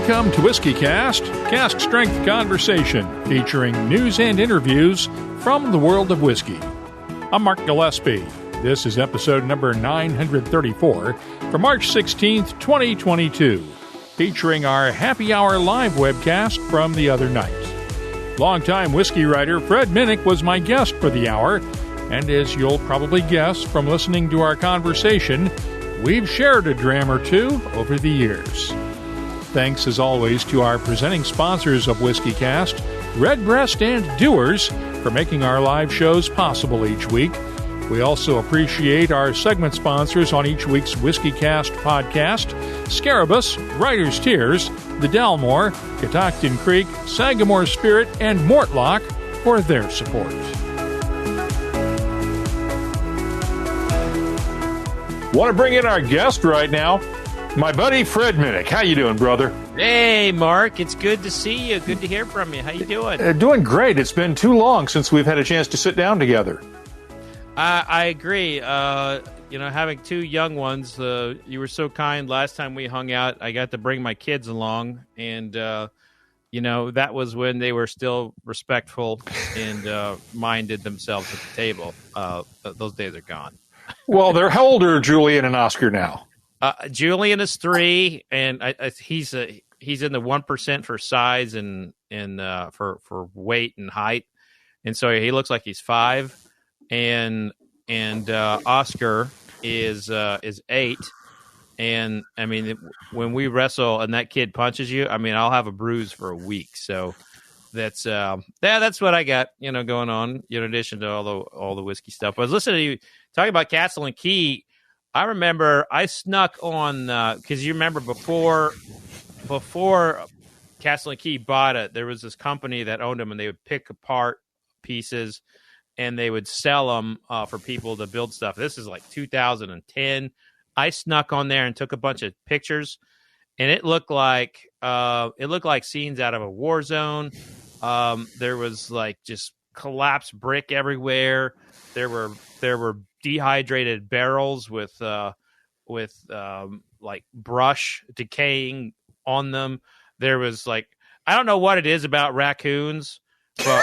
Welcome to Whiskey Cast, cask strength conversation featuring news and interviews from the world of whiskey. I'm Mark Gillespie. This is episode number 934 for March 16th, 2022, featuring our happy hour live webcast from the other night. Longtime whiskey writer Fred Minnick was my guest for the hour, and as you'll probably guess from listening to our conversation, we've shared a dram or two over the years. Thanks as always to our presenting sponsors of Whiskey Cast, Redbreast and Dewar's, for making our live shows possible each week. We also appreciate our segment sponsors on each week's Whiskey Cast podcast, Scarabaeus, Writer's Tears, The Dalmore, Catoctin Creek, Sagamore Spirit, and Mortlock for their support. Want to bring in our guest right now, my buddy Fred Minnick. How you doing, brother? Hey, Mark. It's good to see you. Good to hear from you. How you doing? Doing great. It's been too long since we've had a chance to sit down together. I agree. Having two young ones, you were so kind last time we hung out. I got to bring my kids along, and, that was when they were still respectful and minded themselves at the table. Those days are gone. Well, they're how old are Julian and Oscar now? Julian is 3, and he's in the 1% for size and for weight and height, and so he looks like he's 5. And Oscar is 8, and I mean, when we wrestle and that kid punches you, I mean, I'll have a bruise for a week. So that's what I got, going on. In addition to all the whiskey stuff, I was listening to you talking about Castle and Key. I remember I snuck on because you remember before Castle and Key bought it, there was this company that owned them, and they would pick apart pieces and they would sell them for people to build stuff. This is like 2010. I snuck on there and took a bunch of pictures, and it looked like scenes out of a war zone. There was like just collapsed brick everywhere. There were dehydrated barrels with like brush decaying on them. There was like, I don't know what it is about raccoons, but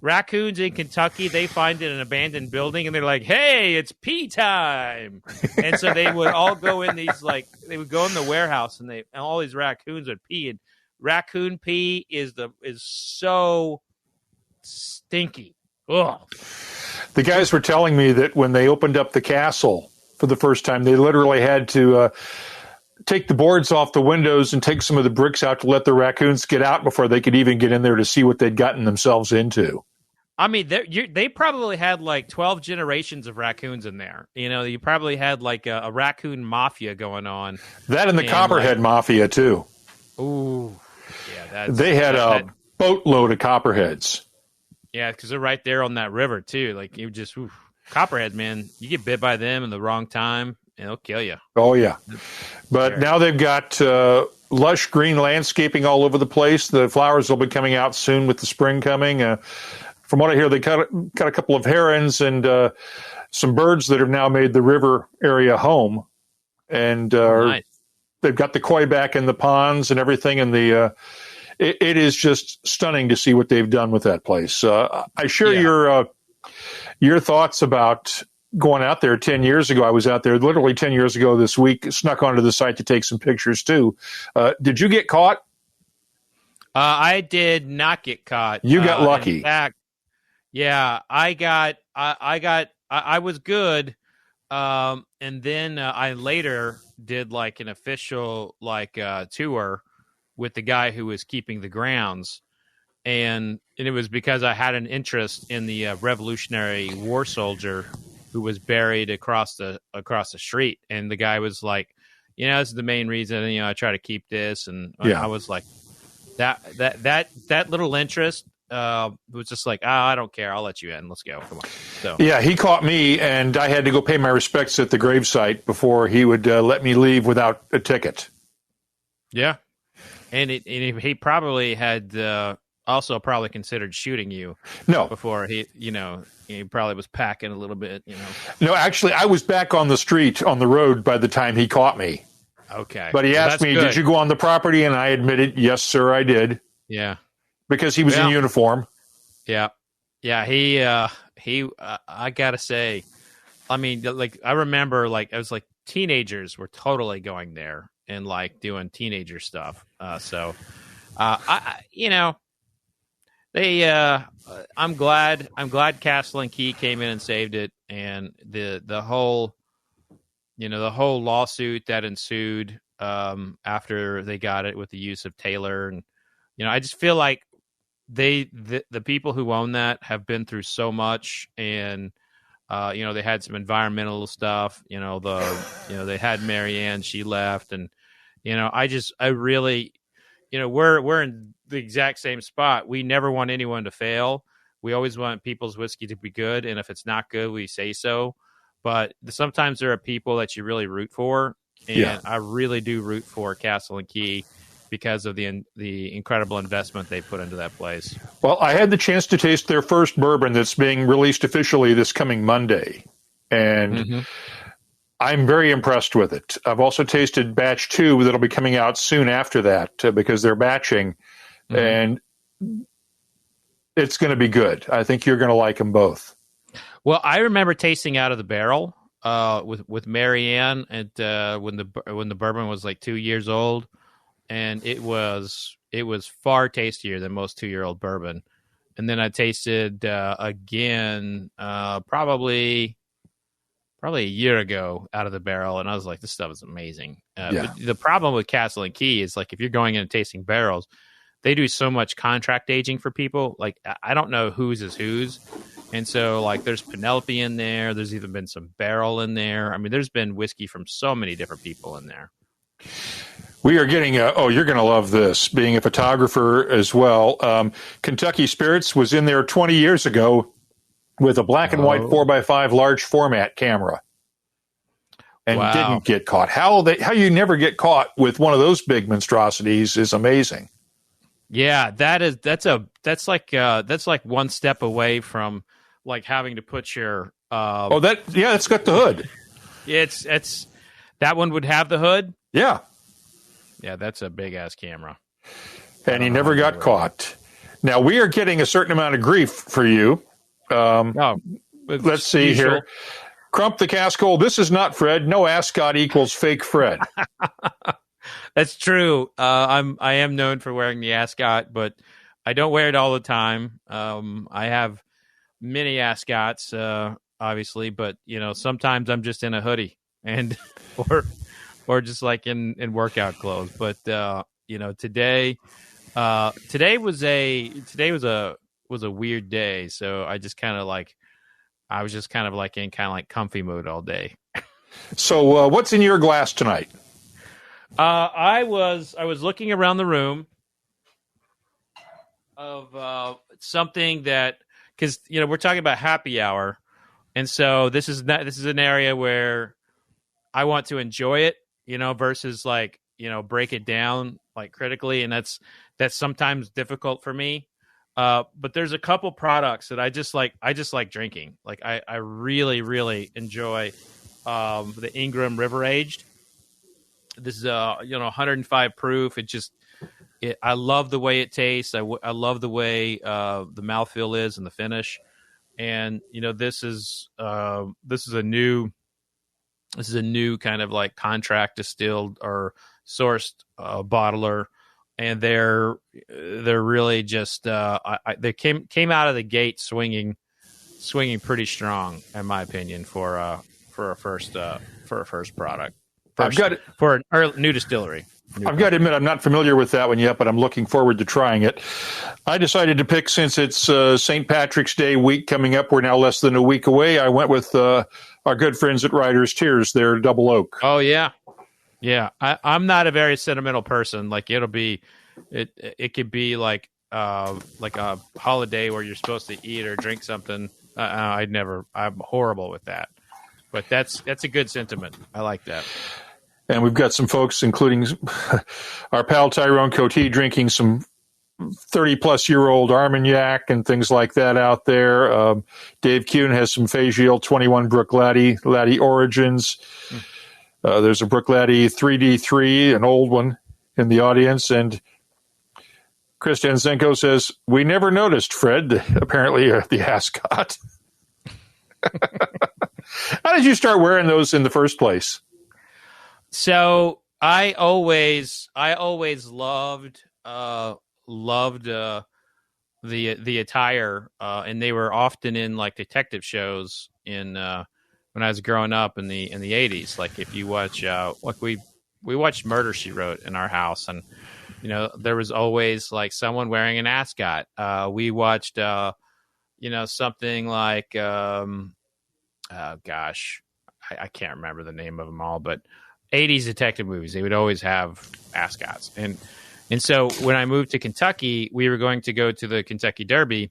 raccoons in Kentucky, they find it in an abandoned building, and they're like, "Hey, it's pee time!" And so they would all go in these they would go in the warehouse, and all these raccoons would pee. And raccoon pee is so stinky. Ugh. The guys were telling me that when they opened up the castle for the first time, they literally had to take the boards off the windows and take some of the bricks out to let the raccoons get out before they could even get in there to see what they'd gotten themselves into. I mean, they probably had like 12 generations of raccoons in there. You probably had like a raccoon mafia going on. That and the Copperhead Mafia, too. Ooh. Yeah, they had a boatload of Copperheads. Yeah, because they're right there on that river, too. Like, you just, Copperheads, man, you get bit by them in the wrong time, and they'll kill you. Oh, yeah. But now they've got lush green landscaping all over the place. The flowers will be coming out soon with the spring coming. From what I hear, they got a couple of herons and some birds that have now made the river area home. And nice. They've got the koi back in the ponds and everything. And it is just stunning to see what they've done with that place. I share your thoughts about going out there 10 years ago. I was out there literally 10 years ago this week, snuck onto the site to take some pictures too. Did you get caught? I did not get caught. You got lucky. In fact, yeah, I was good. And then I later did like an official tour with the guy who was keeping the grounds. And it was because I had an interest in the Revolutionary War soldier who was buried across the street. And the guy was like, this is the main reason, I try to keep this. And I was like, that little interest was just like, I don't care. I'll let you in. Let's go. Come on. So yeah, he caught me, and I had to go pay my respects at the gravesite before he would let me leave without a ticket. Yeah, and he probably had also probably considered shooting you. No, before he probably was packing a little bit. No, actually, I was back on the street on the road by the time he caught me. Okay. But he Well, asked that's me, good. "Did you go on the property?" And I admitted, "Yes, sir, I did," Yeah. because he was in uniform. Yeah. Yeah. I gotta say, I mean, like, I remember, like, I was like, teenagers were totally going there and like doing teenager stuff. I'm glad Castle and Key came in and saved it. And the whole lawsuit that ensued, after they got it with the use of Taylor. And, I just feel like the people who own that have been through so much. And, they had some environmental stuff, they had Marianne, she left. And, I really, we're in the exact same spot. We never want anyone to fail. We always want people's whiskey to be good. And if it's not good, we say so. But sometimes there are people that you really root for. And I really do root for Castle and Key because of the incredible investment they put into that place. Well, I had the chance to taste their first bourbon that's being released officially this coming Monday, and I'm very impressed with it. I've also tasted batch 2 that'll be coming out soon after that, because they're batching, and it's going to be good. I think you're going to like them both. Well, I remember tasting out of the barrel with Marianne, and when the bourbon was like 2 years old. And it was far tastier than most 2-year-old bourbon. And then I tasted again probably a year ago out of the barrel, and I was like, this stuff is amazing. But the problem with Castle and Key is, like, if you're going in and tasting barrels, they do so much contract aging for people. Like, I don't know whose is whose. And so, like, there's Penelope in there. There's even been some barrel in there. I mean, there's been whiskey from so many different people in there. We are getting you're going to love this, being a photographer as well. Kentucky Spirits was in there 20 years ago with a black and white 4x5 large format camera, and didn't get caught. How you never get caught with one of those big monstrosities is amazing. Yeah, that's like one step away from, like, having to put your it's got the hood. It's that one would have the hood. Yeah. Yeah, that's a big-ass camera. And he never got caught. Now, we are getting a certain amount of grief for you. Let's see here. Crump the Caskhole. This is not Fred. No ascot equals fake Fred. That's true. I am known for wearing the ascot, but I don't wear it all the time. I have many ascots, obviously, but, sometimes I'm just in a hoodie and or just like in workout clothes. But today was a weird day, so I was just kind of like in comfy mood all day. So what's in your glass tonight? I was looking around the room of something that, because we're talking about happy hour, and so this is an area where I want to enjoy it, versus like, break it down like critically. And that's sometimes difficult for me. But there's a couple products that I just like drinking. Like I really, really enjoy, the Ingram River Aged. This is 105 proof. I love the way it tastes. I love the way, the mouthfeel is and the finish. And, this is a new kind of like contract distilled or sourced bottler, and they're really just they came out of the gate swinging pretty strong, in my opinion, for a first product. For a new distillery. I've got to admit, I'm not familiar with that one yet, but I'm looking forward to trying it. I decided to pick, since it's St. Patrick's Day week coming up, we're now less than a week away. I went with our good friends at Riders Tears, their Double Oak. Oh, yeah. Yeah. I'm not a very sentimental person. Like, it could be like a holiday where you're supposed to eat or drink something. I'm horrible with that. But that's a good sentiment. I like that. And we've got some folks, including our pal Tyrone Cote, drinking some 30-plus-year-old Armagnac and things like that out there. Dave Kuhn has some Fagiel 21 Brook Laddie Origins. There's a Brookladdy 3D3, an old one, in the audience, and Chris Danzenko says, "We never noticed, Fred, apparently the ascot." How did you start wearing those in the first place? So I always loved the attire, and they were often in like detective shows in when I was growing up in the 80s. Like if you watch, like we watched Murder, She Wrote in our house, and there was always like someone wearing an ascot. We watched something like oh gosh, I can't remember the name of them all, but 80s detective movies, they would always have ascots. And so when I moved to Kentucky, we were going to go to the Kentucky Derby,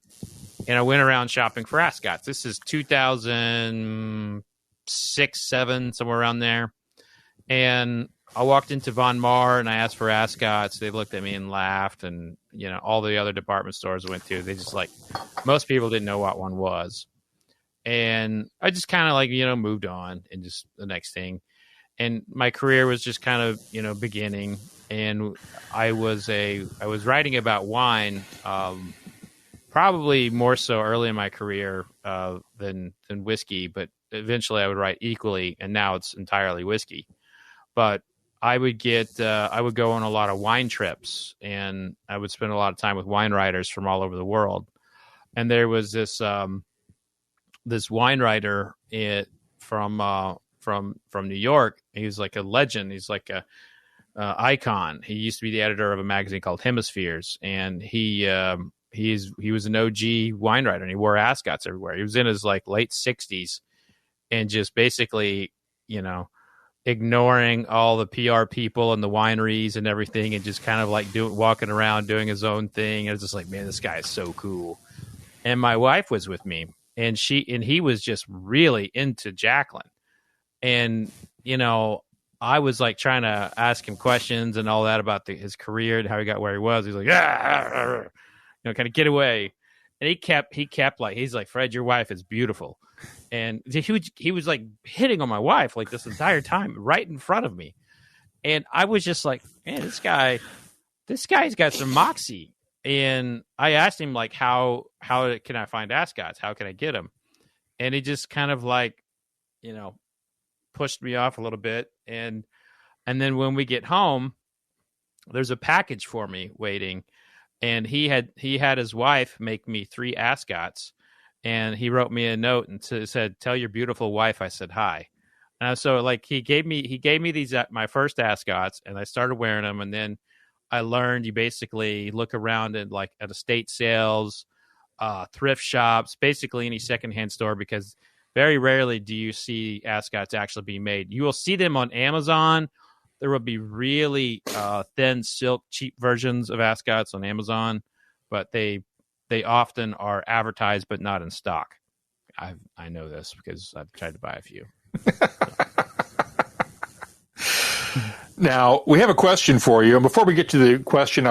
and I went around shopping for ascots. This is 2006, 7, somewhere around there. And I walked into Von Maur and I asked for ascots. They looked at me and laughed. And, all the other department stores I went to, they just most people didn't know what one was. And I just kind of moved on and just the next thing. And my career was just kind of, beginning. And I was writing about wine, probably more so early in my career than whiskey, but eventually I would write equally. And now it's entirely whiskey. But I would go on a lot of wine trips, and I would spend a lot of time with wine writers from all over the world. And there was this wine writer from New York. He was like a legend. He's like a icon. He used to be the editor of a magazine called Hemispheres, and he was an OG wine writer, and he wore ascots everywhere. He was in his late 60s, and just basically, ignoring all the PR people and the wineries and everything, and just kind of walking around doing his own thing. And I was just like, man, this guy is so cool. And my wife was with me, and he was just really into Jacqueline. And, I was trying to ask him questions and all that about his career and how he got where he was. He's like, kind of get away. And he kept he's like, Fred, your wife is beautiful. And he was hitting on my wife this entire time right in front of me. And I was just like, man, this guy's got some moxie. And I asked him how can I find ascots? How can I get them? And he just kind of pushed me off a little bit. And then when we get home, there's a package for me waiting. And he had his wife make me 3 ascots. And he wrote me a note and said, "Tell your beautiful wife I said hi." And so he gave me these my first ascots, and I started wearing them. And then I learned you basically look around at estate sales, thrift shops, basically any secondhand store, because very rarely do you see ascots actually being made. You will see them on Amazon. There will be really thin silk, cheap versions of ascots on Amazon, but they often are advertised but not in stock. I know this because I've tried to buy a few. Now, we have a question for you. And before we get to the question,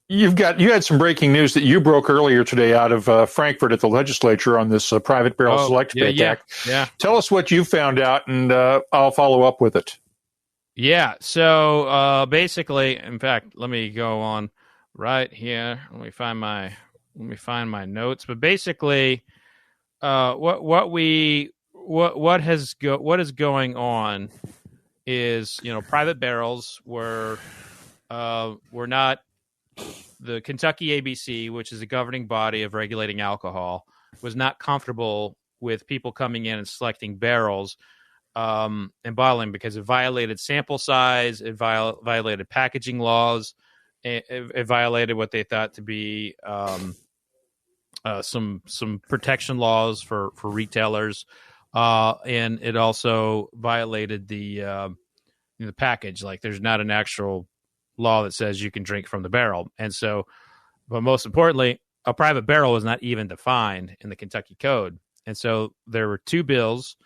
you had some breaking news that you broke earlier today out of Frankfurt at the legislature on this private barrel select attack. Yeah. Tell us what you found out, and I'll follow up with it. Yeah. So basically, in fact, let me go on right here. Let me find my notes. But basically, what is going on is, private barrels were not, the Kentucky ABC, which is a governing body of regulating alcohol, was not comfortable with people coming in and selecting barrels and bottling, because it violated sample size, it violated packaging laws, it violated what they thought to be some protection laws for retailers, and it also violated the package. There's not an actual law that says you can drink from the barrel. And so, but most importantly, a private barrel is not even defined in the Kentucky Code. And so there were 2 bills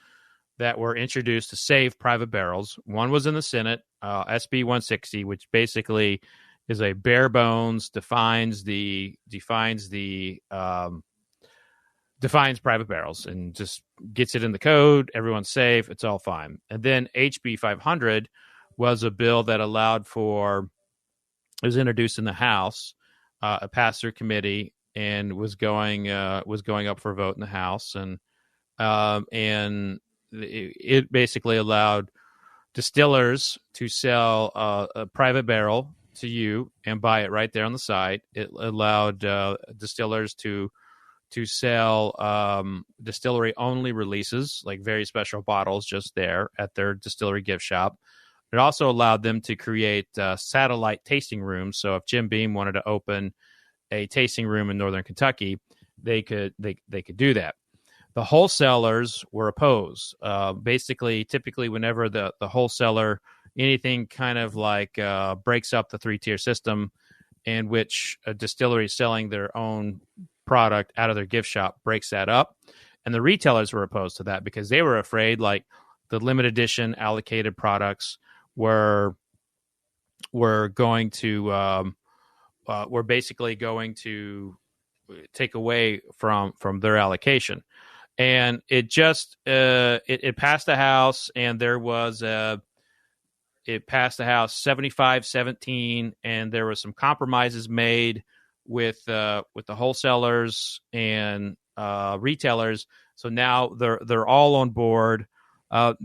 that were introduced to save private barrels. One was in the Senate, SB 160, which basically is a bare bones defines the defines private barrels and just gets it in the code. Everyone's safe. It's all fine. And then HB 500 was a bill that allowed for, it was introduced in the House, a pass-through committee, and was going up for a vote in the House, and it basically allowed distillers to sell a private barrel to you and buy it right there on the site. It allowed distillers to sell distillery only releases, like very special bottles, just there at their distillery gift shop. It also allowed them to create satellite tasting rooms. So if Jim Beam wanted to open a tasting room in Northern Kentucky, they could do that. The wholesalers were opposed. Typically, whenever the wholesaler, anything kind of like breaks up the three-tier system in which a distillery is selling their own product out of their gift shop, breaks that up. And the retailers were opposed to that because they were afraid, like, the limited edition allocated products were basically going to take away from their allocation. And it just it passed the House, and there was it passed the House 75-17, and there were some compromises made with the wholesalers and retailers. So now they're all on board.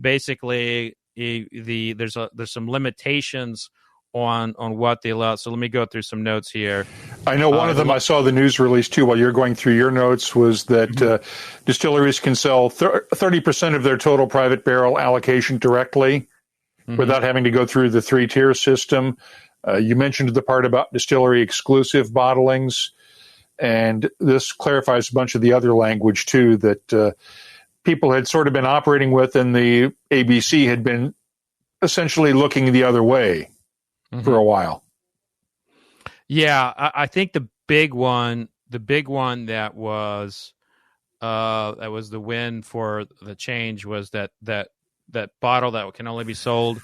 Basically, there's some limitations on what they allow. So let me go through some notes here. I know one of them, I saw the news release too while you're going through your notes, was that distilleries can sell 30% of their total private barrel allocation directly without having to go through the three-tier system. You mentioned the part about distillery exclusive bottlings, and this clarifies a bunch of the other language too that people had sort of been operating with, and the ABC had been essentially looking the other way for a while. Yeah, I think the big one that was the win for the change was that bottle that can only be sold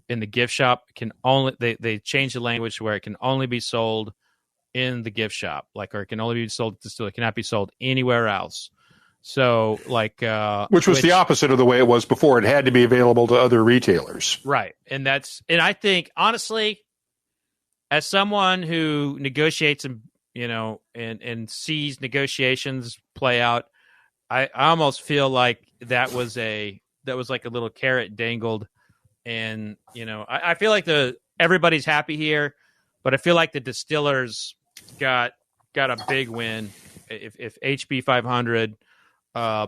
in the gift shop they changed the language where it can only be sold in the gift shop, or it can only be sold distillery. It cannot be sold anywhere else. So, which was the opposite of the way it was before. It had to be available to other retailers, right? And I think, honestly, as someone who negotiates and sees negotiations play out, I almost feel like that was like a little carrot dangled, and I feel like everybody's happy here, but I feel like the distillers got a big win if HB 500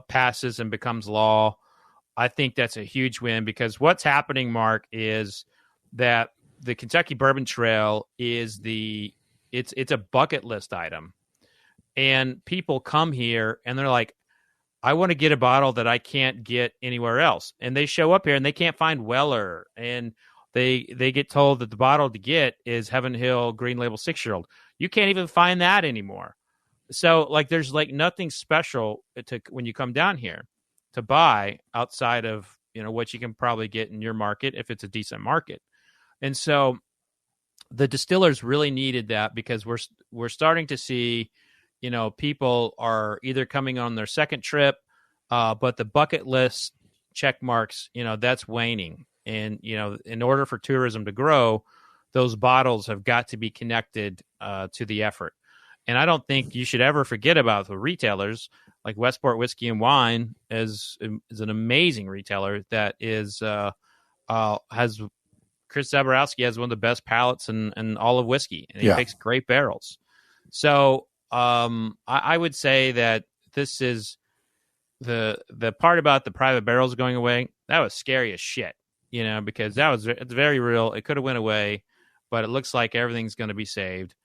passes and becomes law. I think that's a huge win, because what's happening, Mark, is that the Kentucky Bourbon Trail is it's a bucket list item, and people come here and they're like, I want to get a bottle that I can't get anywhere else, and they show up here and they can't find Weller, and they get told that the bottle to get is Heaven Hill Green Label 6-year-old. You can't even find that anymore. So, there's nothing special when you come down here to buy outside of what you can probably get in your market if it's a decent market. And so the distillers really needed that, because we're starting to see people are either coming on their second trip, but the bucket list check marks, that's waning. And in order for tourism to grow, those bottles have got to be connected to the effort. And I don't think you should ever forget about the retailers. Like Westport Whiskey and Wine is an amazing retailer that has Chris Zaborowski has one of the best palates in all of whiskey, and he picks great barrels. So I would say that this is the part about the private barrels going away. That was scary as shit, because it's very real. It could have went away, but it looks like everything's going to be saved.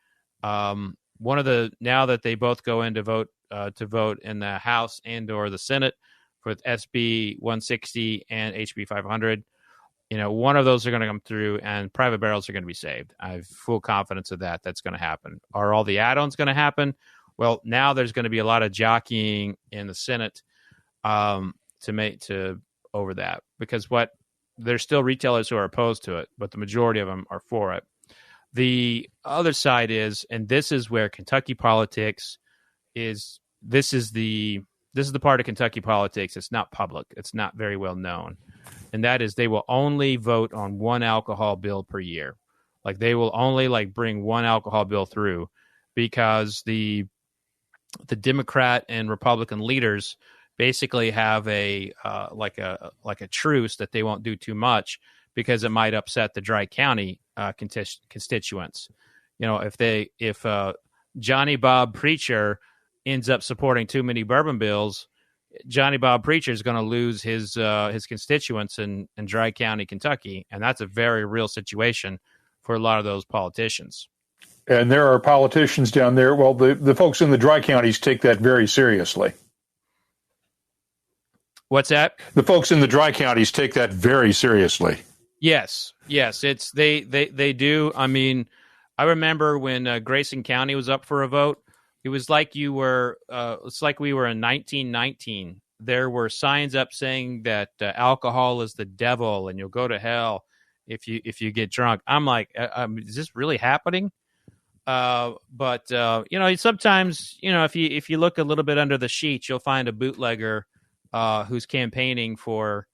Now that they both go in to vote in the House and or the Senate with SB 160 and HB 500, one of those are going to come through, and private barrels are going to be saved. I have full confidence of that. That's going to happen. Are all the add-ons going to happen? Well, now there's going to be a lot of jockeying in the Senate to over that, because there's still retailers who are opposed to it, but the majority of them are for it. The other side is, and this is where Kentucky politics is, this is the this is the part of Kentucky politics that's not public. It's not very well known. And that is they will only vote on one alcohol bill per year. Like they will only bring one alcohol bill through because the Democrat and Republican leaders basically have a truce that they won't do too much because it might upset the Dry County constituents. If Johnny Bob Preacher ends up supporting too many bourbon bills, Johnny Bob Preacher is going to lose his constituents in Dry County, Kentucky, and that's a very real situation for a lot of those politicians. And there are politicians down there. Well, the folks in the Dry Counties take that very seriously. What's that? The folks in the Dry Counties take that very seriously. Yes. It's they do. I mean, I remember when Grayson County was up for a vote. It was like we were in 1919. There were signs up saying that alcohol is the devil and you'll go to hell if you get drunk. I'm like, is this really happening? But sometimes, if you look a little bit under the sheets, you'll find a bootlegger who's campaigning for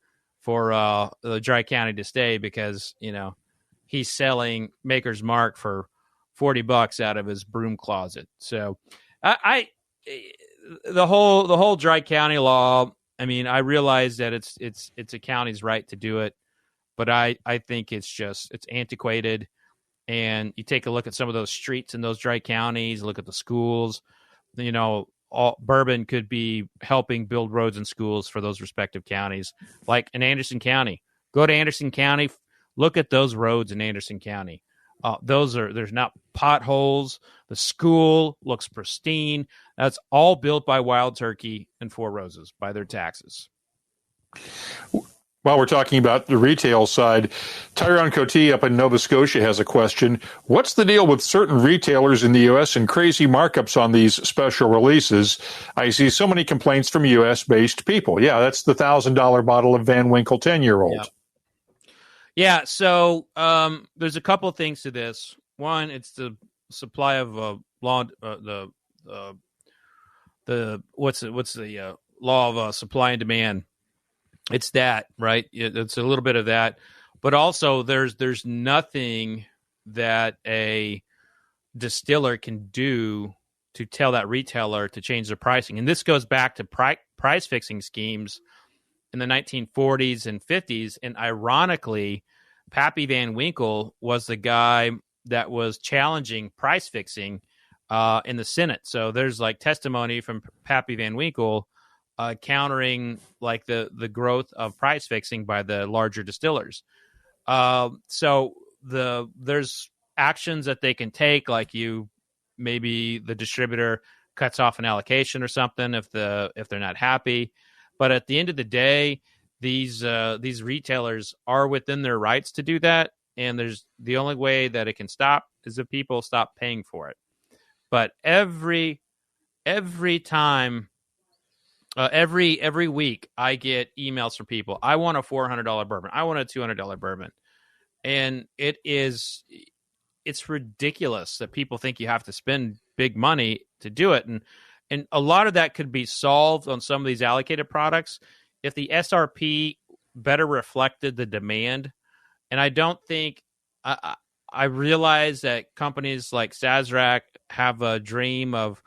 the Dry County to stay because, he's selling Maker's Mark for $40 out of his broom closet. So the whole Dry County law, I mean, I realize that it's a county's right to do it, but I think it's antiquated. And you take a look at some of those streets in those Dry Counties, look at the schools, all bourbon could be helping build roads and schools for those respective counties. Like in Anderson County, go to Anderson County, look at those roads in Anderson County. There's not potholes. The school looks pristine. That's all built by Wild Turkey and Four Roses by their taxes. While we're talking about the retail side, Tyrone Coty up in Nova Scotia has a question. What's the deal with certain retailers in the U.S. and crazy markups on these special releases? I see so many complaints from U.S.-based people. Yeah, that's the $1,000 bottle of Van Winkle 10-year-old. Yep. Yeah, so there's a couple of things to this. One, it's the supply of law of supply and demand. It's that, right? It's a little bit of that, but also there's nothing that a distiller can do to tell that retailer to change their pricing. And this goes back to price fixing schemes in the 1940s and 50s. And ironically, Pappy Van Winkle was the guy that was challenging price fixing in the Senate. So there's testimony from Pappy Van Winkle countering the growth of price fixing by the larger distillers. So there's actions that they can take, maybe the distributor cuts off an allocation or something if they're not happy. But at the end of the day, these retailers are within their rights to do that, and the only way that it can stop is if people stop paying for it. But every time, every week, I get emails from people. I want a $400 bourbon. I want a $200 bourbon, and it's ridiculous that people think you have to spend big money to do it, and a lot of that could be solved on some of these allocated products if the SRP better reflected the demand. And I don't think I realize that companies like Sazerac have a dream of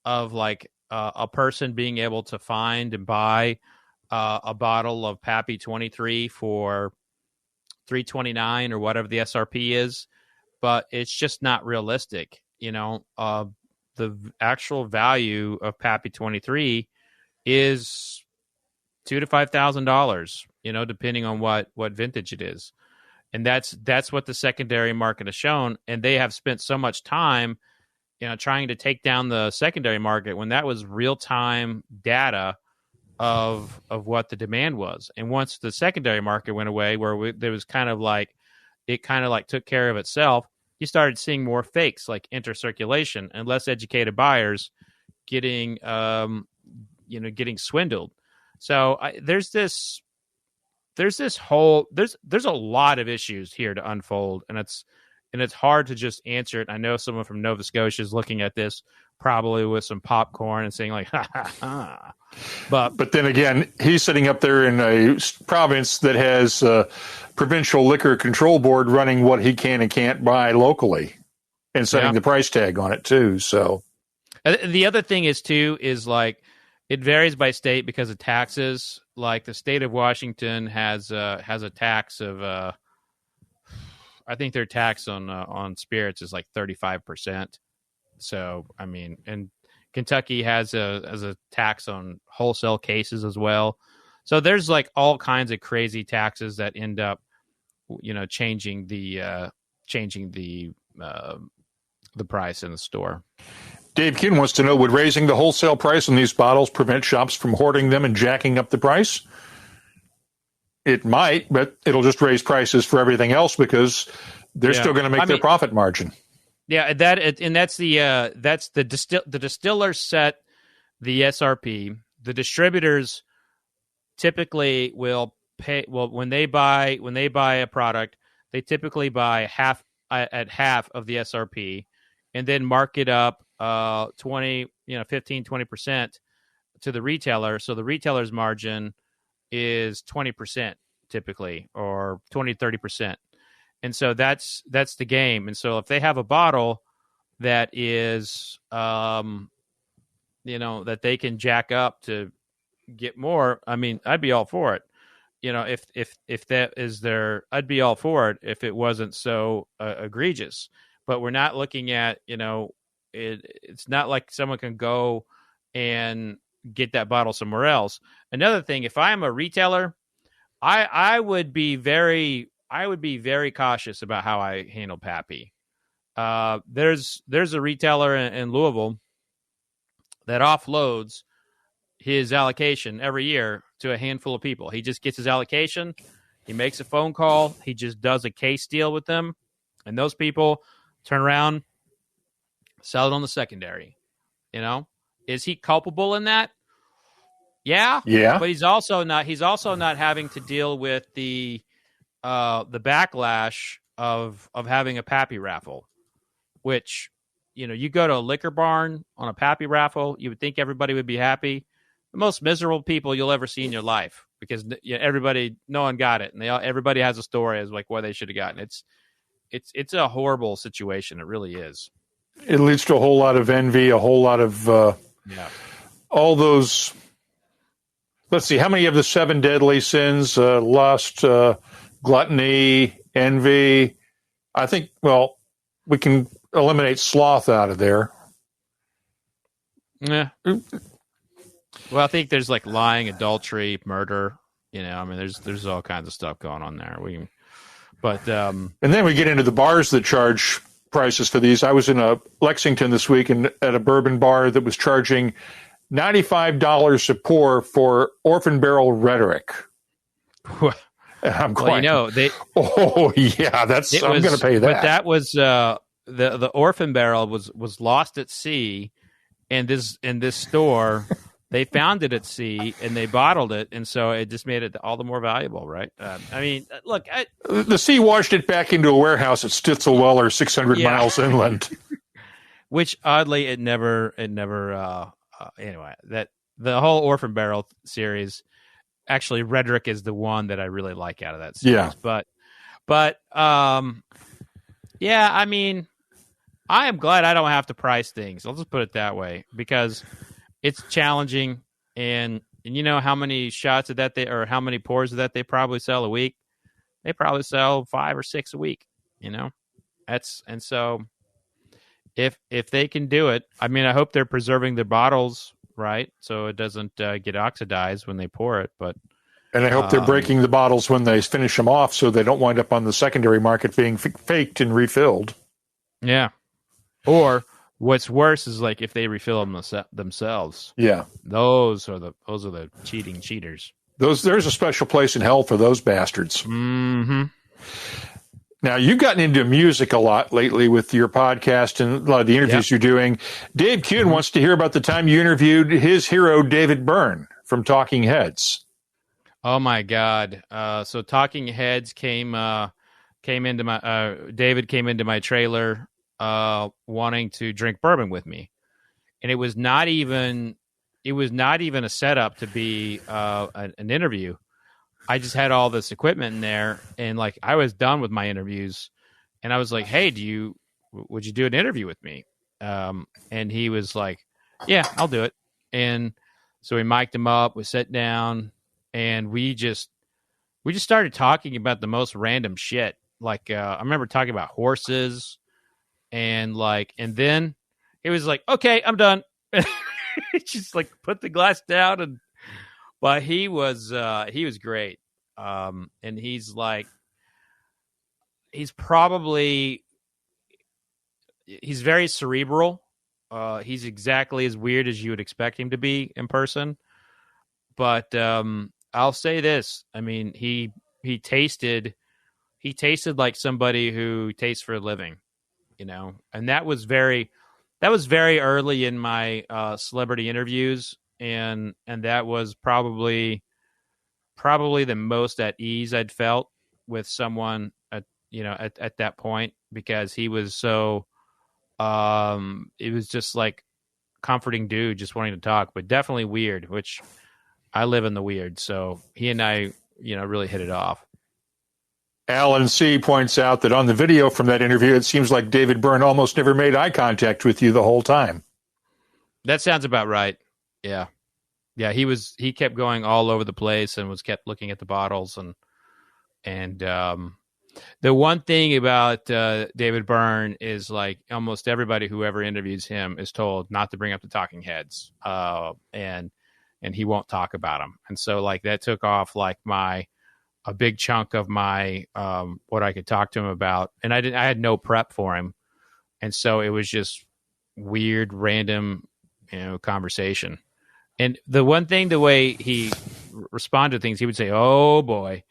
a person being able to find and buy a bottle of Pappy 23 for $3.29 or whatever the SRP is, but it's just not realistic. The actual value of Pappy 23 is $2,000 to $5,000, depending on what vintage it is. And that's what the secondary market has shown. And they have spent so much time, trying to take down the secondary market when that was real-time data of what the demand was. And once the secondary market went away, where there was it took care of itself, you started seeing more fakes enter circulation and less educated buyers getting swindled. So there's a lot of issues here to unfold, and it's hard to just answer it. I know someone from Nova Scotia is looking at this probably with some popcorn and saying like, ha, ha, ha. But then again, he's sitting up there in a province that has a provincial liquor control board running what he can and can't buy locally and setting the price tag on it too. So the other thing is like it varies by state because of taxes. Like the state of Washington has a tax of I think their tax on spirits is like 35%. So I mean, and Kentucky has a tax on wholesale cases as well. So there's like all kinds of crazy taxes that end up, changing the price in the store. Dave Kuhn wants to know, would raising the wholesale price on these bottles prevent shops from hoarding them and jacking up the price? It might, but it'll just raise prices for everything else because they're still going to make their profit margin. Yeah, that's the distillers set the SRP. The distributors typically will pay. Well, when they buy a product, they typically buy half of the SRP, and then mark it up 15, 20% to the retailer. So the retailer's margin is 20% typically, or 20, 30%. And so that's the game. And so if they have a bottle that is, that they can jack up to get more, I mean, I'd be all for it. If that is I'd be all for it if it wasn't so egregious. But we're not looking at, it's not like someone can go and get that bottle somewhere else. Another thing, if I am a retailer, I would be very cautious about how I handle Pappy. There's a retailer in Louisville that offloads his allocation every year to a handful of people. He just gets his allocation. He makes a phone call. He just does a case deal with them. And those people turn around, sell it on the secondary. Is he culpable in that? Yeah. But he's also not having to deal with the backlash of having a Pappy raffle, which, you go to a liquor barn on a Pappy raffle, you would think everybody would be happy. The most miserable people you'll ever see in your life, because no one got it, and everybody has a story as like why they should have gotten it. It's a horrible situation. It really is. It leads to a whole lot of envy, a whole lot of all those. Let's see, how many of the 7 deadly sins? Lust, gluttony, envy. I think, we can eliminate sloth out of there. Yeah. Well, I think there's like lying, adultery, murder. There's all kinds of stuff going on there. And then we get into the bars that charge prices for these. I was in Lexington this week and at a bourbon bar that was charging $95 a pour for Orphan Barrel Rhetoric. I'm going. Oh yeah, I'm going to pay that. But that was the Orphan Barrel was lost at sea, and this store they found it at sea and they bottled it, and so it just made it all the more valuable, right? Look, the sea washed it back into a warehouse at Stitzelweller, 600 miles inland. Which oddly, it never. Anyway, that the whole Orphan Barrel series, actually, Rhetoric is the one that I really like out of that series. Yeah. But I mean, I am glad I don't have to price things. I'll just put it that way, because it's challenging, and how many shots of that or how many pours of that they probably sell a week. They probably sell 5 or 6 a week. So. If they can do it, I mean, I hope they're preserving their bottles, right, so it doesn't get oxidized when they pour it. And I hope they're breaking the bottles when they finish them off, so they don't wind up on the secondary market being faked and refilled. Yeah. Or what's worse is like if they refill them themselves. Yeah. Those are the cheating cheaters. There's a special place in hell for those bastards. Mm-hmm. Now, you've gotten into music a lot lately with your podcast and a lot of the interviews you're doing. Dave Kuhn wants to hear about the time you interviewed his hero, David Byrne, from Talking Heads. Oh, my God. So Talking Heads came into my David came into my trailer wanting to drink bourbon with me. and it was not even a setup to be an interview. I just had all this equipment in there, and like I was done with my interviews, and I was like, "Hey, would you do an interview with me?" And he was like, "Yeah, I'll do it." And so we mic'd him up, we sat down, and we just started talking about the most random shit. Like I remember talking about horses, and then it was like, "Okay, I'm done." Just like put the glass down, but he was great. And he's very cerebral. He's exactly as weird as you would expect him to be in person. But I'll say this: I mean, he tasted like somebody who tastes for a living, and that was very early in my celebrity interviews, and that was probably the most at ease I'd felt with someone at that point, because he was so it was just like comforting dude just wanting to talk, but definitely weird, which I live in the weird. So he and I, really hit it off. Alan C. points out that on the video from that interview, it seems like David Byrne almost never made eye contact with you the whole time. That sounds about right. Yeah. Yeah, he kept going all over the place and kept looking at the bottles, and the one thing about David Byrne is like almost everybody who ever interviews him is told not to bring up the talking heads, and he won't talk about them, and so like that took off like a big chunk of my what I could talk to him about, and I had no prep for him, and so it was just weird, random, conversation. And the one thing, the way he responded to things, he would say, "Oh boy,"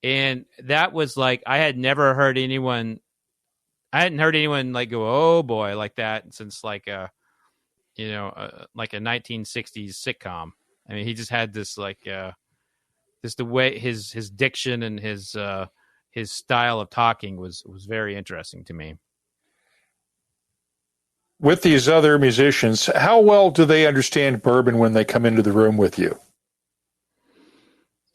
and that was like I hadn't heard anyone like go, "Oh boy," like that since like a 1960s sitcom. I mean, he just had this like just the way his diction and his style of talking was very interesting to me. With these other musicians, how well do they understand bourbon when they come into the room with you?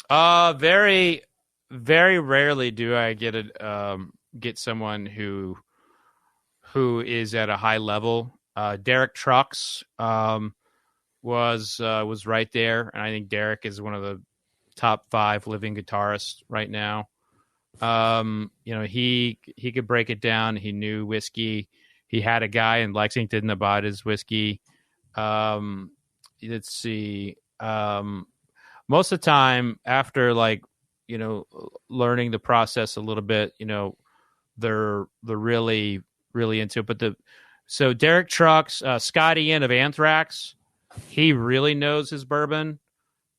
Very, very rarely do I get someone who is at a high level. Derek Trucks was right there, and I think Derek is one of the top 5 living guitarists right now. He could break it down. He knew whiskey. He had a guy in Lexington that bought his whiskey. Let's see. Most of the time, after learning the process a little bit, they're really, really into it. But so Derek Trucks, Scott Ian of Anthrax, he really knows his bourbon,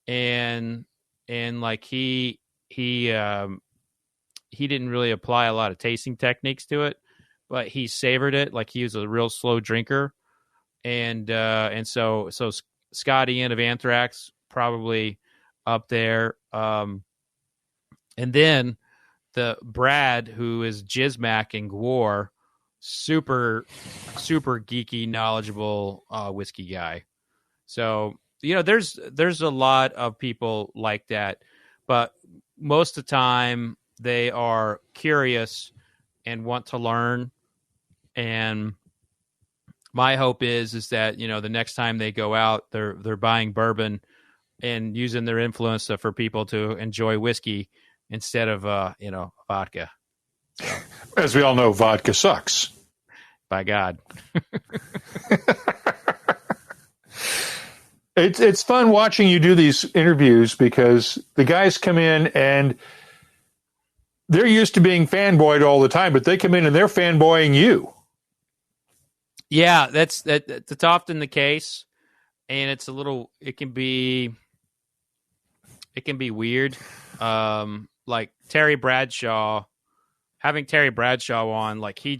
and like he didn't really apply a lot of tasting techniques to it, but he savored it like he was a real slow drinker. And so Scott Ian of Anthrax probably up there. And then the Brad, who is Jizmac and Gwar, super, super geeky, knowledgeable whiskey guy. So, there's a lot of people like that, but most of the time they are curious and want to learn. And my hope is that, the next time they go out, they're buying bourbon and using their influence for people to enjoy whiskey instead of, vodka. So, as we all know, vodka sucks. By God. It's fun watching you do these interviews because the guys come in and they're used to being fanboyed all the time, but they come in and they're fanboying you. Yeah, that's often the case, and it can be weird. Like Terry Bradshaw, having Terry Bradshaw on, he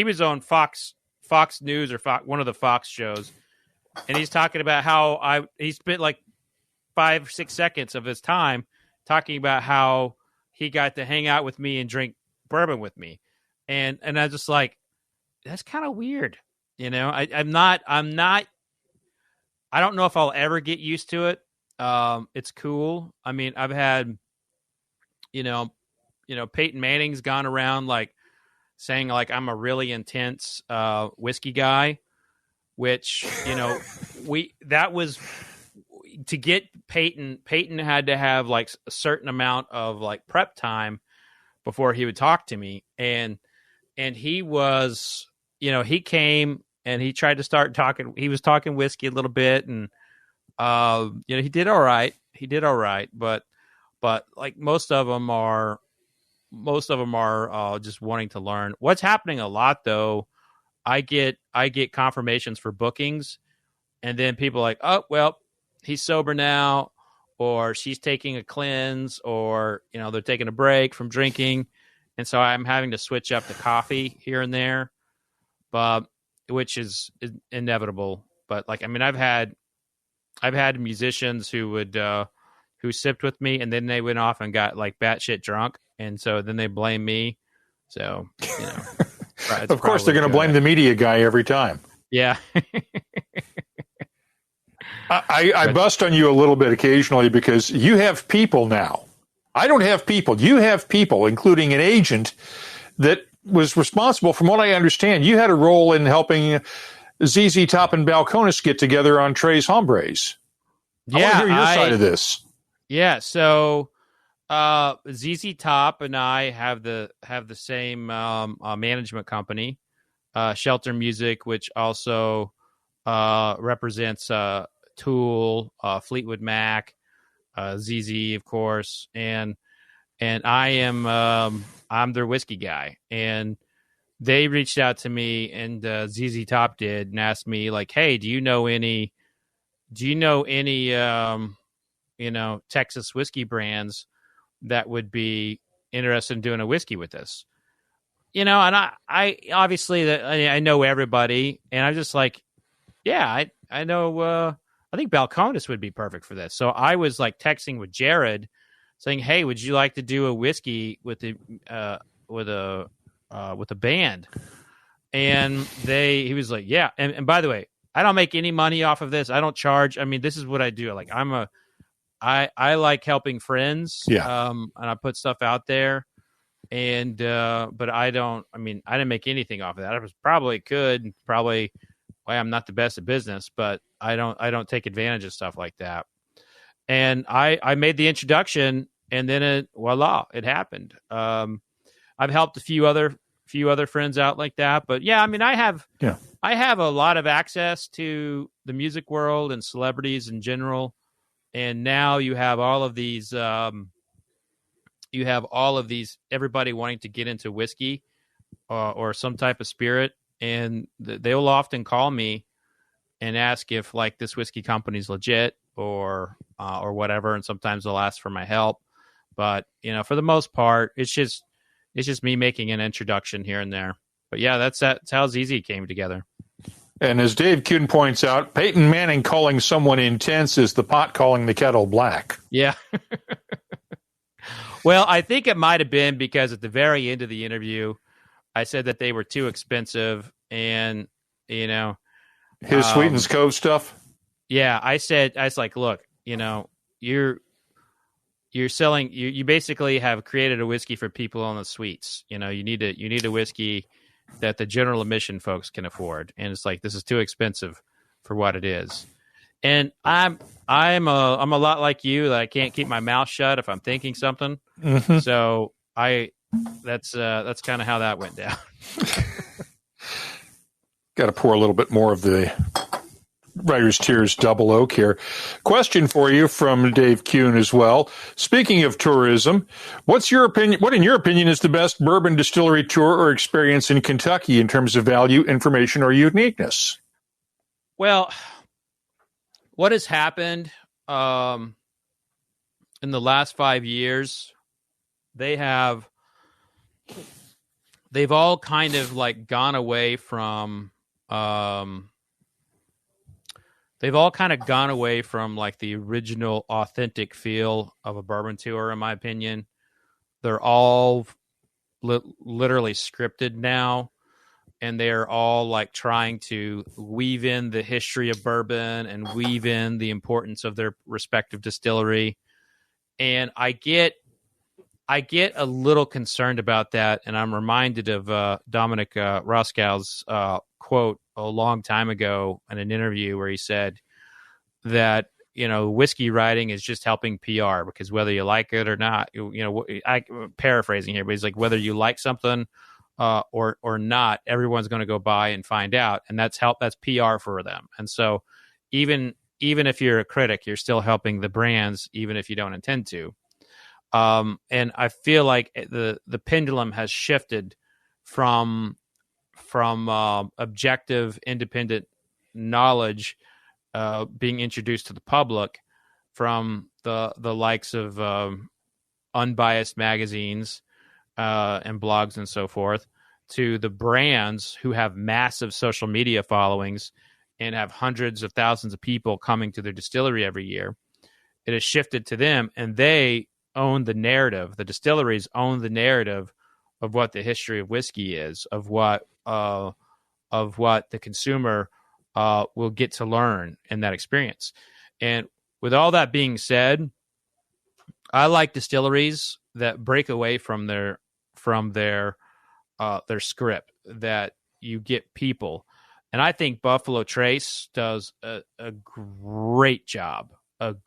was on Fox News or one of the Fox shows, and he's talking about how he spent 5-6 seconds of his time talking about how he got to hang out with me and drink bourbon with me, and I just like, that's kind of weird, I'm not, I don't know if I'll ever get used to it. It's cool. I mean, I've had, Peyton Manning's gone around like saying like I'm a really intense whiskey guy, which, that was to get Peyton. Peyton had to have like a certain amount of like prep time before he would talk to me. And he was, he came and he tried to start talking. He was talking whiskey a little bit, and he did all right. But like most of them are just wanting to learn. What's happening a lot though, I get confirmations for bookings, and then people are like, oh well, he's sober now, or she's taking a cleanse, or they're taking a break from drinking, and so I'm having to switch up to coffee here and there, but which is inevitable. But like, I mean, I've had musicians who would who sipped with me, and then they went off and got like batshit drunk, and so then they blame me. So of course they're going to blame the media guy every time. Yeah. I bust on you a little bit occasionally because you have people now. I don't have people. You have people, including an agent that was responsible, from what I understand. You had a role in helping ZZ Top and Balcones get together on Tres Hombres. I want to hear your side of this. Yeah, so ZZ Top and I have the same management company, Shelter Music, which also represents Tool, Fleetwood Mac, ZZ, of course, and I am I'm their whiskey guy, and they reached out to me, and ZZ Top did, and asked me like, hey, do you know any Texas whiskey brands that would be interested in doing a whiskey with us? And I obviously that I know everybody, and I'm just like, yeah, I know. I think Balcones would be perfect for this. So I was like texting with Jared, saying, hey, would you like to do a whiskey with a band? And he was like, yeah. And by the way, I don't make any money off of this. I don't charge. I mean, this is what I do. Like I like helping friends. Yeah. And I put stuff out there, and but I didn't make anything off of that. I probably why I'm not the best at business, but I don't take advantage of stuff like that. And I made the introduction, and then voila, it happened. I've helped a few other friends out like that, but yeah, I mean, I have a lot of access to the music world and celebrities in general. And now you have all of these, everybody wanting to get into whiskey or some type of spirit. And they will often call me and ask if like this whiskey company's legit or whatever. And sometimes they'll ask for my help, but for the most part, it's just me making an introduction here and there. But yeah, that's how ZZ came together. And as Dave Kuhn points out, Peyton Manning calling someone intense is the pot calling the kettle black. Yeah. Well, I think it might have been because at the very end of the interview, I said that they were too expensive, and his Sweetens Cove stuff. Yeah, I was like, look, you're selling. You basically have created a whiskey for people on the suites. You need a whiskey that the general admission folks can afford, and it's like, this is too expensive for what it is. And I'm a lot like you, that I can't keep my mouth shut if I'm thinking something. Mm-hmm. So that's kind of how that went down. Got to pour a little bit more of the Writer's Tears Double Oak here. Question for you from Dave Kuhn as well. Speaking of tourism, what in your opinion is the best bourbon distillery tour or experience in Kentucky in terms of value, information, or uniqueness? Well, what has happened in the last 5 years, they've all kind of like gone away from like the original authentic feel of a bourbon tour, in my opinion. They're all literally scripted now. and they're all like trying to weave in the history of bourbon and weave in the importance of their respective distillery. And I get a little concerned about that, and I'm reminded of Dominic Roskow's quote a long time ago in an interview where he said that, whiskey writing is just helping PR, because whether you like it or not, I'm paraphrasing here, but he's like, whether you like something or not, everyone's going to go buy and find out, and that's PR for them. And so even if you're a critic, you're still helping the brands, even if you don't intend to. And I feel like the pendulum has shifted from objective, independent knowledge being introduced to the public from the likes of unbiased magazines and blogs and so forth, to the brands who have massive social media followings and have hundreds of thousands of people coming to their distillery every year. It has shifted to them, and they own the narrative. The distilleries own the narrative of what the history of whiskey is, of what the consumer will get to learn in that experience. And with all that being said, I like distilleries that break away from their script, that you get people. And I think Buffalo Trace does a great job of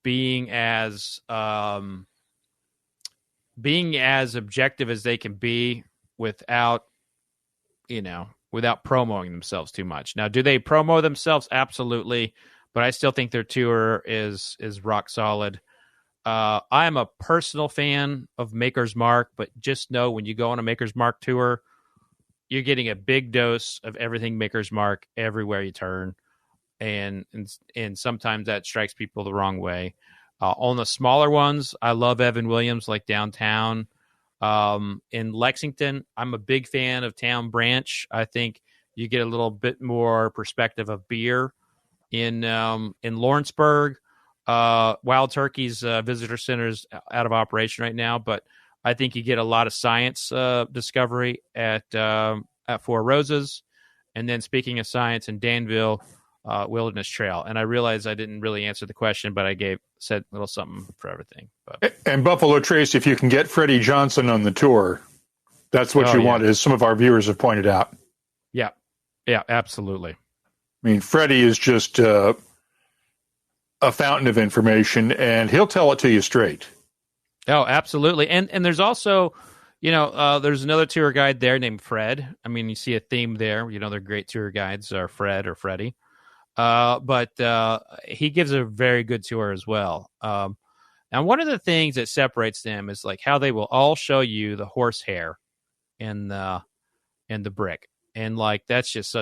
being as objective as they can be without promoting themselves too much. Now, do they promo themselves? Absolutely. But I still think their tour is rock solid. I'm a personal fan of Maker's Mark, but just know when you go on a Maker's Mark tour, you're getting a big dose of everything Maker's Mark everywhere you turn. And sometimes that strikes people the wrong way. On the smaller ones, I love Evan Williams, like downtown. In Lexington, I'm a big fan of Town Branch. I think you get a little bit more perspective of beer. In Lawrenceburg, Wild Turkey's visitor center is out of operation right now, but I think you get a lot of science discovery at Four Roses. And then speaking of science, in Danville, Wilderness Trail. And I realized I didn't really answer the question, but I said a little something for everything. But. And Buffalo Trace, if you can get Freddie Johnson on the tour, that's what you want, as some of our viewers have pointed out. Yeah, absolutely. I mean, Freddie is just a fountain of information, and he'll tell it to you straight. Oh, absolutely. And there's also, there's another tour guide there named Fred. I mean, you see a theme there. They're great tour guides, are Fred or Freddie. But he gives a very good tour as well. And one of the things that separates them is like how they will all show you the horsehair in the brick, and like that's just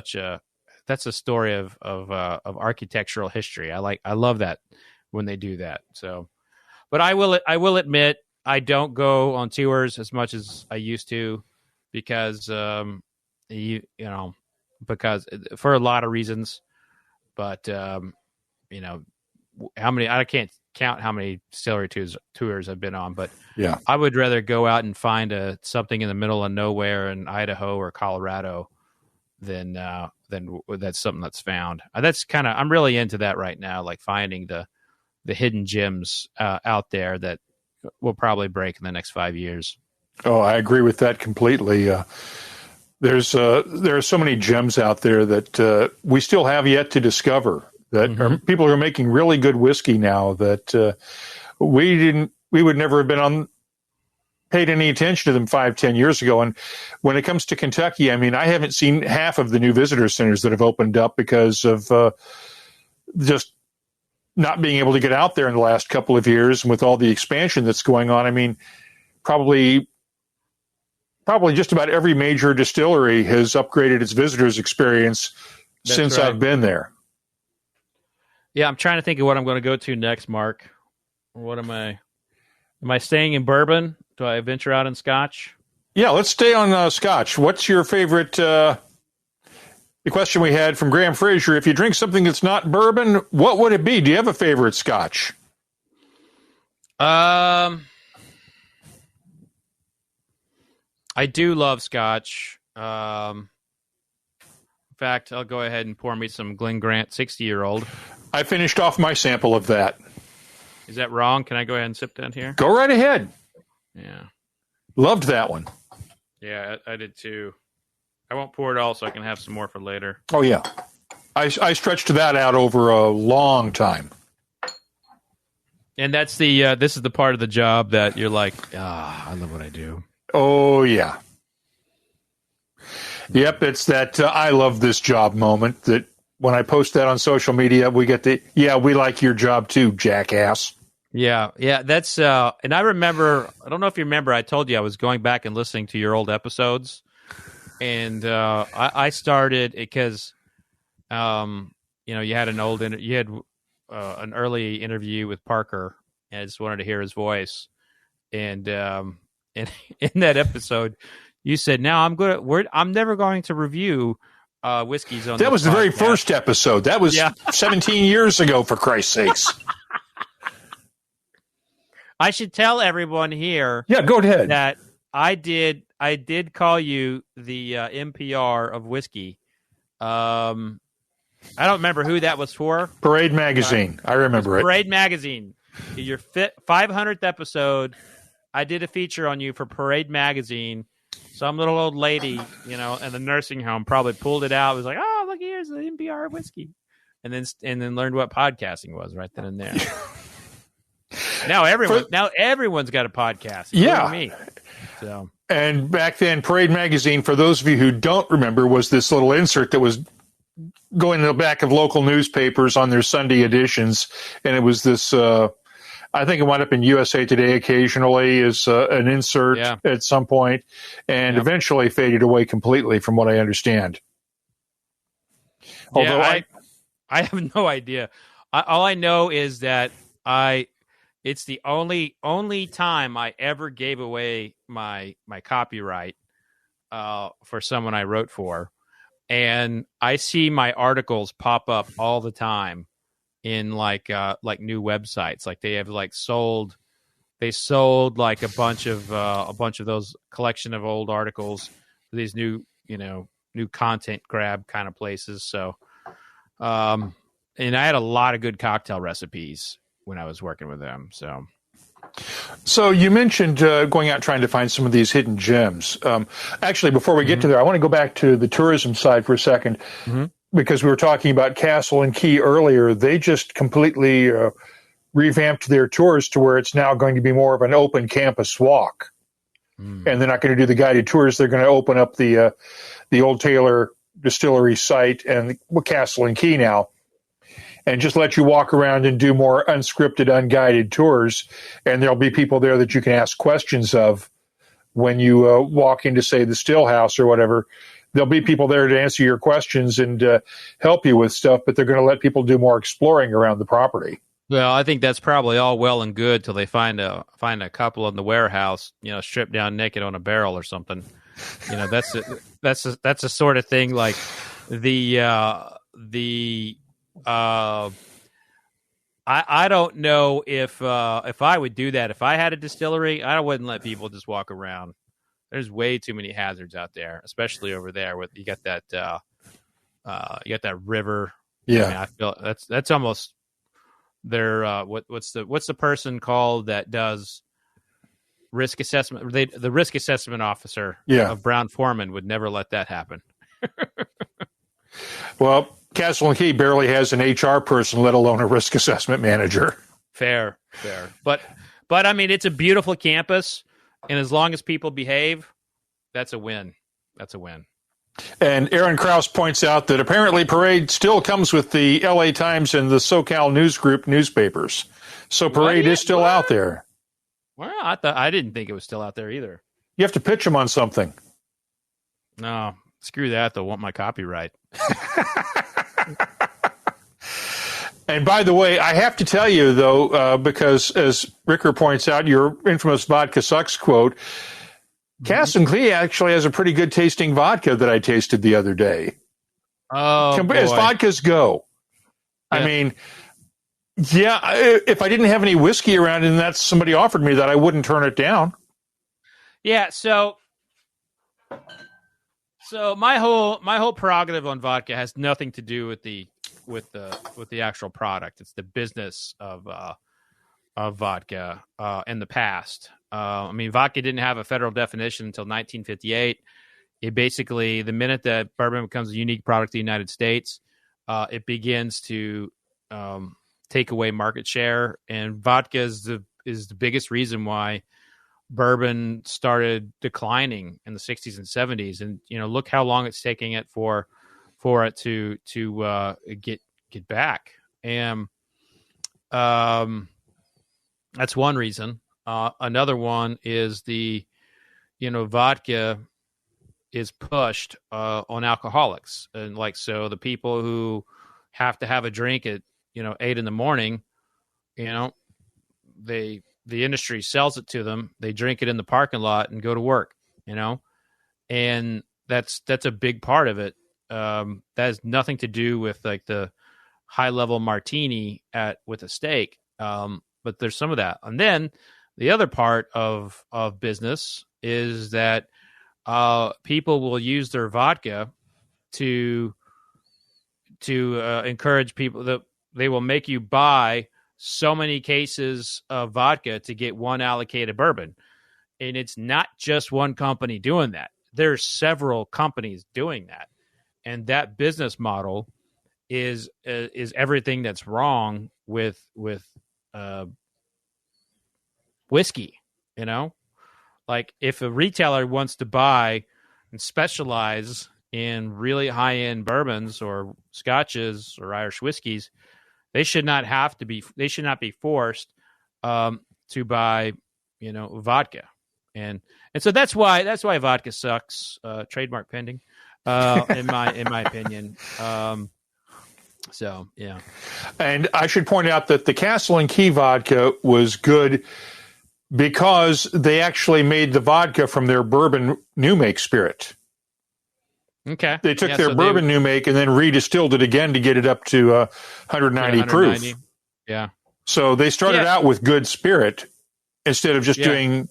that's a story of architectural history. I love that when they do that. So, but I will admit I don't go on tours as much as I used to because because for a lot of reasons. But I can't count how many distillery tours I've been on. But yeah, I would rather go out and find something in the middle of nowhere in Idaho or Colorado than that's something that's found. I'm really into that right now, like finding the hidden gems out there that will probably break in the next 5 years. Oh, I agree with that completely. There are so many gems out there that we still have yet to discover. That people are making really good whiskey now that we would never have paid any attention to them 5-10 years ago. And when it comes to Kentucky, I mean, I haven't seen half of the new visitor centers that have opened up because of just not being able to get out there in the last couple of years. And with all the expansion that's going on, I mean, probably just about every major distillery has upgraded its visitors experience since I've been there. Yeah, I'm trying to think of what I'm going to go to next, Mark. What am I staying in bourbon? Do I venture out in Scotch? Yeah, let's stay on Scotch. What's your favorite? The question we had from Graham Fraser: if you drink something that's not bourbon, what would it be? Do you have a favorite Scotch? I do love Scotch. In fact, I'll go ahead and pour me some Glen Grant 60-year-old. I finished off my sample of that. Is that wrong? Can I go ahead and sip down here? Go right ahead. Yeah. Loved that one. Yeah, I did too. I won't pour it all so I can have some more for later. Oh, yeah. I stretched that out over a long time. And that's this is the part of the job that you're like, I love what I do. Oh, yeah. Yep, it's that I love this job moment that when I post that on social media, we get we like your job too, jackass. Yeah, that's, and I remember, I don't know if you remember, I told you I was going back and listening to your old episodes, and I started because, you had an early interview with Parker, and I just wanted to hear his voice, and in that episode, you said, "Now I'm never going to review whiskeys on." That was the very first episode. That was 17 years ago, for Christ's sakes. I should tell everyone here. Yeah, go ahead. That I did call you the NPR of whiskey. I don't remember who that was for. Parade Magazine. I remember it. Parade Magazine. Your 500th episode, I did a feature on you for Parade Magazine. Some little old lady, in the nursing home probably pulled it out. Was like, "Oh, look, here's the NPR of whiskey," and then learned what podcasting was right then and there. Now everyone's got a podcast. Yeah. Me. So. And back then, Parade Magazine, for those of you who don't remember, was this little insert that was going to the back of local newspapers on their Sunday editions. And it was this, I think it wound up in USA Today occasionally as an insert at some point, and eventually faded away completely from what I understand. Although I have no idea. All I know is that it's the only time I ever gave away my copyright for someone I wrote for, and I see my articles pop up all the time in like new websites. Like they have sold like a bunch of those collection of old articles for these new content grab kind of places. So, and I had a lot of good cocktail recipes when I was working with them. So you mentioned going out trying to find some of these hidden gems. Actually, before we get to there, I want to go back to the tourism side for a second, because we were talking about Castle and Key earlier. They just completely revamped their tours to where it's now going to be more of an open campus walk. And they're not going to do the guided tours. They're going to open up the Old Taylor Distillery site and Castle and Key now, and just let you walk around and do more unscripted, unguided tours. And there'll be people there that you can ask questions of when you walk into, say, the still house or whatever. There'll be people there to answer your questions and help you with stuff, but they're going to let people do more exploring around the property. Well, I think that's probably all well and good till they find a couple in the warehouse, stripped down naked on a barrel or something. That's a sort of thing like I don't know if I would do that. If I had a distillery, I wouldn't let people just walk around. There's way too many hazards out there, especially over there with you got that river. Yeah, I mean, I feel that's almost their what's the person called that does risk assessment? The risk assessment officer of Brown-Forman would never let that happen. Well, Castle and Key barely has an HR person, let alone a risk assessment manager. Fair. But I mean, it's a beautiful campus, and as long as people behave, that's a win. And Aaron Krause points out that apparently Parade still comes with the LA Times and the SoCal News Group newspapers. So Parade is still out there. Well, I didn't think it was still out there either. You have to pitch them on something. No, screw that. They'll want my copyright. And by the way, I have to tell you, though, because as Ricker points out, your infamous vodka sucks quote, Cass and Key actually has a pretty good tasting vodka that I tasted the other day. Oh, as vodkas go. Yeah. I mean, if I didn't have any whiskey around and somebody offered me that, I wouldn't turn it down. Yeah, so So my whole prerogative on vodka has nothing to do with the actual product. It's the business of vodka in the past. I mean, vodka didn't have a federal definition until 1958. It basically, the minute that bourbon becomes a unique product in the United States, it begins to take away market share, and vodka is the biggest reason why bourbon started declining in the 60s and 70s. And look how long it's taking it for it to get back. And that's one reason. Another one is vodka is pushed on alcoholics, and so the people who have to have a drink at 8 a.m, the industry sells it to them. They drink it in the parking lot and go to work, and that's a big part of it. That has nothing to do with the high level martini with a steak. But there's some of that. And then the other part of business is that people will use their vodka to encourage people. That they will make you buy so many cases of vodka to get one allocated bourbon. And it's not just one company doing that. There's several companies doing that. And that business model is everything that's wrong with whiskey. If a retailer wants to buy and specialize in really high-end bourbons or scotches or Irish whiskeys, they should not be forced to buy, vodka. And so that's why vodka sucks. Trademark pending, in my opinion. So yeah. And I should point out that the Castle and Key vodka was good because they actually made the vodka from their bourbon new make spirit. Okay. They took their bourbon new make and then redistilled it again to get it up to 190 proof. Yeah. So they started out with good spirit instead of just doing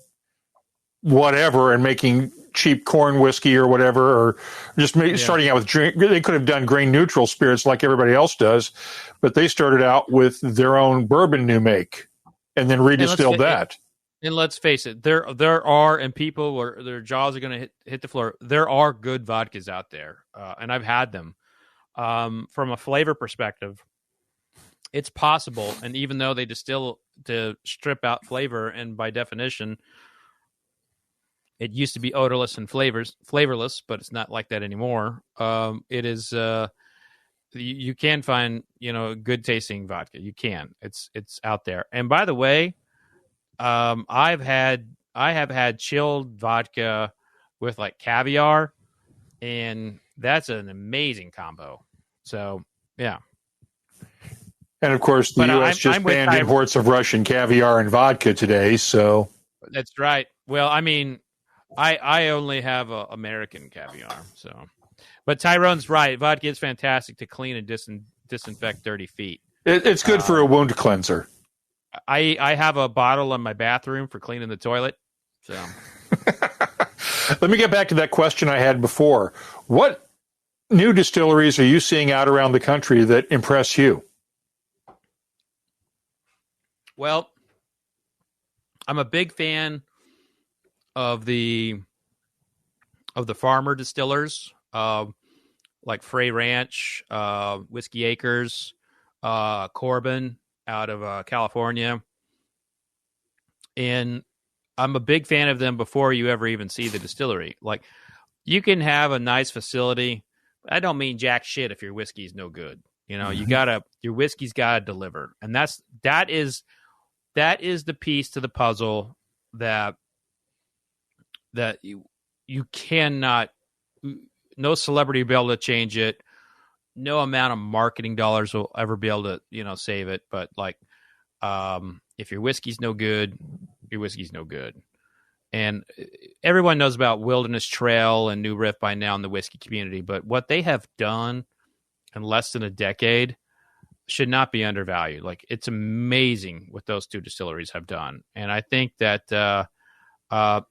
whatever and making cheap corn whiskey or whatever, or just starting out with drink. They could have done grain neutral spirits like everybody else does, but they started out with their own bourbon new make and then redistilled that. And let's face it, there are, and people their jaws are going to hit the floor. There are good vodkas out there, and I've had them. From a flavor perspective, it's possible, and even though they distill to strip out flavor, and by definition, it used to be odorless and flavorless, but it's not like that anymore. It is. You can find good tasting vodka. You can. It's out there. And by the way, I have had chilled vodka with caviar, and that's an amazing combo. So yeah. And of course, the U.S. just banned imports of Russian caviar and vodka today. So that's right. Well, I mean, I only have American caviar. So, but Tyrone's right. Vodka is fantastic to clean and disinfect dirty feet. It's good for a wound cleanser. I have a bottle in my bathroom for cleaning the toilet. So let me get back to that question I had before. What new distilleries are you seeing out around the country that impress you? Well, I'm a big fan of the farmer distillers, like Frey Ranch, Whiskey Acres, Corbin out of California. And I'm a big fan of them before you ever even see the distillery. You can have a nice facility. I don't mean jack shit if your whiskey's no good. Your whiskey's gotta deliver. And that is the piece to the puzzle that you cannot, no celebrity will be able to change it. No amount of marketing dollars will ever be able to, save it. But if your whiskey's no good, your whiskey's no good. And everyone knows about Wilderness Trail and New Riff by now in the whiskey community. But what they have done in less than a decade should not be undervalued. It's amazing what those two distilleries have done. And I think that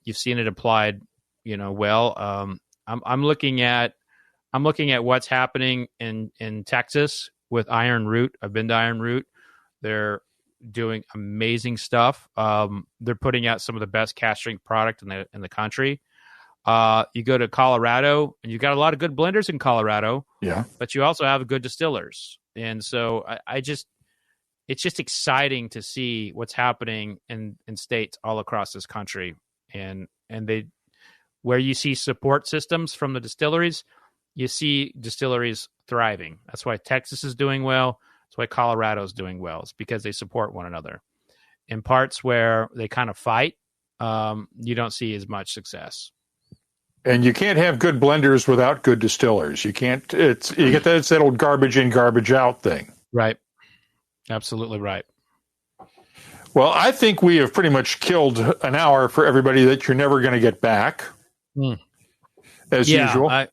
you've seen it applied well. I'm looking at what's happening in Texas with Iron Root. I've been to Iron Root. They're doing amazing stuff. They're putting out some of the best cask strength product in the country. You go to Colorado, and you've got a lot of good blenders in Colorado. Yeah, but you also have good distillers, and so it's just exciting to see what's happening in states all across this country, and where you see support systems from the distilleries, you see distilleries thriving. That's why Texas is doing well. That's why Colorado is doing well. It's because they support one another. In parts where they kind of fight, you don't see as much success. And you can't have good blenders without good distillers. You can't. You get that. It's that old garbage in, garbage out thing. Right. Absolutely right. Well, I think we have pretty much killed an hour for everybody that you're never going to get back. As usual. I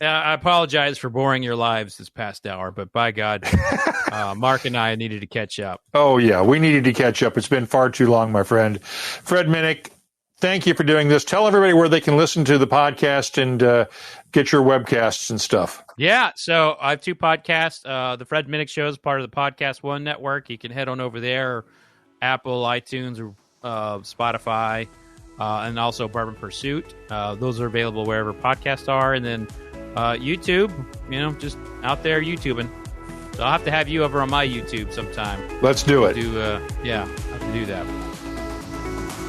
apologize for boring your lives this past hour, but by God, Mark and I needed to catch up. Oh, yeah. We needed to catch up. It's been far too long, my friend. Fred Minnick, thank you for doing this. Tell everybody where they can listen to the podcast and get your webcasts and stuff. Yeah, so I have two podcasts. The Fred Minnick Show is part of the Podcast One network. You can head on over there, Apple, iTunes, or Spotify, and also Bourbon Pursuit. Those are available wherever podcasts are. And then YouTube, just out there YouTubing. So I'll have to have you over on my YouTube sometime. Let's do it. I'll have to do that.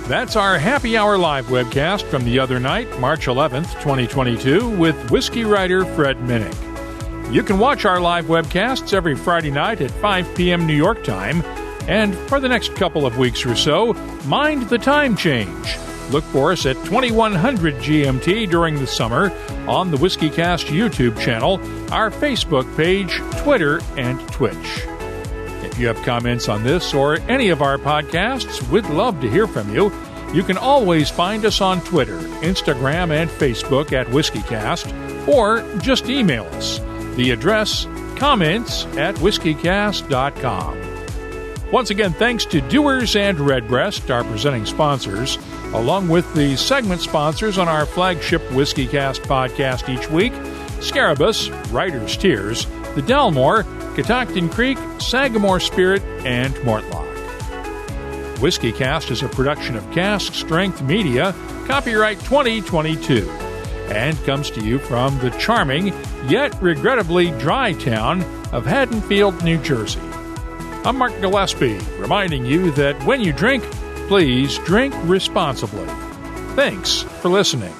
That's our Happy Hour Live webcast from the other night, March 11th, 2022, with whiskey writer Fred Minnick. You can watch our live webcasts every Friday night at 5 p.m. New York time. And for the next couple of weeks or so, mind the time change. Look for us at 2100 GMT during the summer on the WhiskeyCast YouTube channel, our Facebook page, Twitter, and Twitch. If you have comments on this or any of our podcasts, we'd love to hear from you. You can always find us on Twitter, Instagram, and Facebook at WhiskeyCast, or just email us. The address, comments@whiskeycast.com. Once again, thanks to Dewar's and Redbreast, our presenting sponsors, along with the segment sponsors on our flagship WhiskeyCast podcast each week, Scarabaeus, Writer's Tears, the Delmore, Catoctin Creek, Sagamore Spirit, and Mortlock. WhiskeyCast is a production of Cask Strength Media, copyright 2022, and comes to you from the charming, yet regrettably dry town of Haddonfield, New Jersey. I'm Mark Gillespie, reminding you that when you drink, please drink responsibly. Thanks for listening.